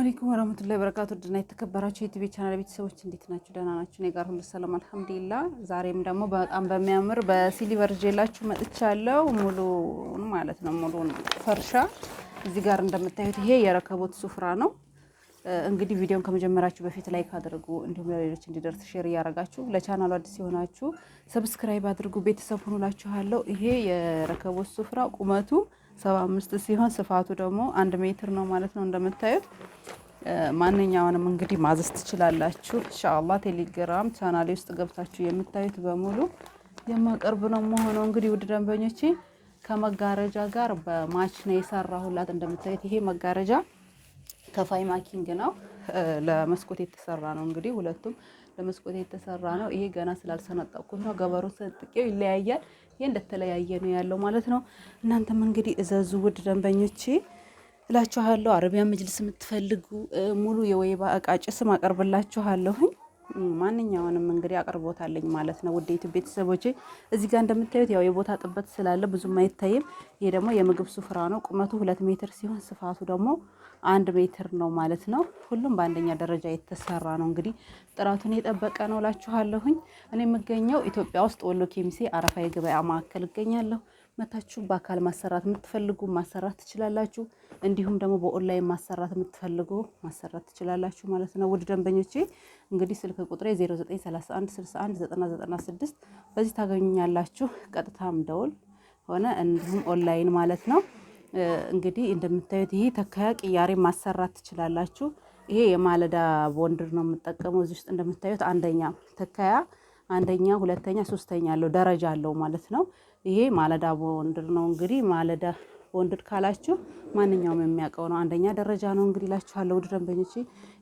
አለይኩም ወራህመቱላሂ ወበረካቱ። ድና የተከበራችሁ የዩቲዩብ ቻናል ቤተሰቦች እንዴት ናችሁ? ደህና ናችሁ? እኔ ጋር ሁሉ ሰላም አልሐምዱሊላህ። ዛሬም ደግሞ በጣም በሚያምር በሲልቨር ጄላችሁ መጥቻለሁ። ሙሉን ማለት ነው ሙሉን ፈርሻ እዚህ ጋር እንደምታዩት ይሄ የረከቦት ሱፍራ ነው። እንግዲህ ቪዲዮን ከመጀመራችሁ በፊት ላይክ አድርጉ፣ እንዲሁም ለሌሎች እንዲደርስ ሼር እያደረጋችሁ ለቻናሉ አዲስ የሆናችሁ ሰብስክራይብ አድርጉ፣ ቤተሰብ ሁኑላችኋለሁ። ይሄ የረከቦት ሱፍራ ቁመቱ 75 ሲሆን ስፋቱ ደግሞ 1 ሜትር ነው ማለት ነው። እንደምታዩት ማንኛውንም እንግዲህ ማዘዝ ትችላላችሁ። ኢንሻአላህ ቴሌግራም ቻናሌ ውስጥ ገብታችሁ የምታዩት በሙሉ የማቀርብ ነው መሆነው። እንግዲህ ውድ ደንበኞቼ ከመጋረጃ ጋር በማች ነው የሰራሁላት። እንደምታዩት ይሄ መጋረጃ ከፋይ ማኪንግ ነው፣ ለመስኮት የተሰራ ነው። እንግዲህ ሁለቱም ለመስኮት የተሰራ ነው። ይሄ ገና ስላልሰነጠቅኩት ነው። ገበሩ ሰንጥቄው ይለያያል። ይሄ እንደተለያየ ነው ያለው ማለት ነው። እናንተም እንግዲህ እዘዙ ውድ ደንበኞቼ እላችኋለሁ። አረቢያ መጅልስ የምትፈልጉ ሙሉ የወይባ እቃ ጭስም አቀርብላችኋለሁኝ። ማንኛውንም እንግዲህ አቅርቦታለኝ ማለት ነው። ውድ ዩቲዩብ ቤተሰቦቼ እዚህ ጋር እንደምታዩት ያው የቦታ ጥበት ስላለ ብዙም አይታይም። ይሄ ደግሞ የምግብ ሱፍራ ነው። ቁመቱ 2 ሜትር ሲሆን ስፋቱ ደግሞ 1 ሜትር ነው ማለት ነው። ሁሉም በአንደኛ ደረጃ የተሰራ ነው። እንግዲህ ጥራቱን የጠበቀ ነው እላችኋለሁኝ። እኔ የምገኘው ኢትዮጵያ ውስጥ ወሎ ኬሚሴ አረፋ የገበያ ማዕከል እገኛለሁ። መታችሁ በአካል ማሰራት የምትፈልጉ ማሰራት ትችላላችሁ። እንዲሁም ደግሞ በኦንላይን ማሰራት የምትፈልጉ ማሰራት ትችላላችሁ ማለት ነው። ውድ ደንበኞቼ እንግዲህ ስልክ ቁጥሬ 0931619096 በዚህ ታገኙኛላችሁ። ቀጥታም ደውል ሆነ እንዲሁም ኦንላይን ማለት ነው። እንግዲህ እንደምታዩት ይሄ ተካያ ቅያሬ ማሰራት ትችላላችሁ። ይሄ የማለዳ ቦንድር ነው የምጠቀመው። እዚህ ውስጥ እንደምታዩት አንደኛ ተካያ፣ አንደኛ፣ ሁለተኛ፣ ሶስተኛ አለው ደረጃ አለው ማለት ነው። ይሄ ማለዳ ቦንድር ነው። እንግዲህ ማለዳ ቦንድር ካላችሁ ማንኛውም የሚያውቀው ነው። አንደኛ ደረጃ ነው እንግዲህ እላችኋለሁ ውድ ደንበኞቼ።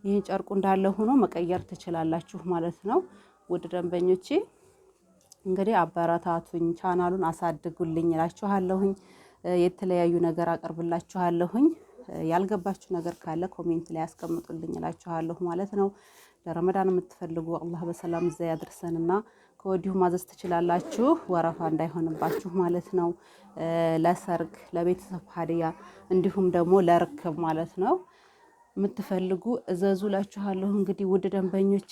ይሄን ጨርቁ እንዳለ ሆኖ መቀየር ትችላላችሁ ማለት ነው። ውድ ደንበኞቼ እንግዲህ አበረታቱኝ፣ ቻናሉን አሳድጉልኝ እላችኋለሁኝ። የተለያዩ ነገር አቀርብላችኋለሁኝ። ያልገባችሁ ነገር ካለ ኮሜንት ላይ ያስቀምጡልኝ እላችኋለሁ ማለት ነው። ለረመዳን የምትፈልጉ አላህ በሰላም እዛ ያድርሰንና ከወዲሁ ማዘዝ ትችላላችሁ፣ ወረፋ እንዳይሆንባችሁ ማለት ነው። ለሰርግ፣ ለቤተሰብ ሀዲያ እንዲሁም ደግሞ ለርክብ ማለት ነው የምትፈልጉ እዘዙ እላችኋለሁ። እንግዲህ ውድ ደንበኞቼ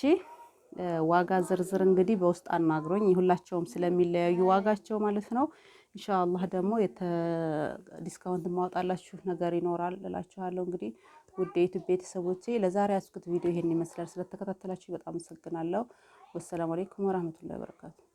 ዋጋ ዝርዝር እንግዲህ በውስጥ አናግሮኝ ሁላቸውም ስለሚለያዩ ዋጋቸው ማለት ነው። ኢንሻአላህ ደግሞ ዲስካውንት ማውጣላችሁ ነገር ይኖራል እላችኋለሁ። እንግዲህ ውድ የዩቲዩብ ቤተሰቦቼ ለዛሬ ያስኩት ቪዲዮ ይሄን ይመስላል። ስለተከታተላችሁ በጣም አመሰግናለሁ። ወሰላሙ አለይኩም ወራህመቱላሂ ወበረካቱ።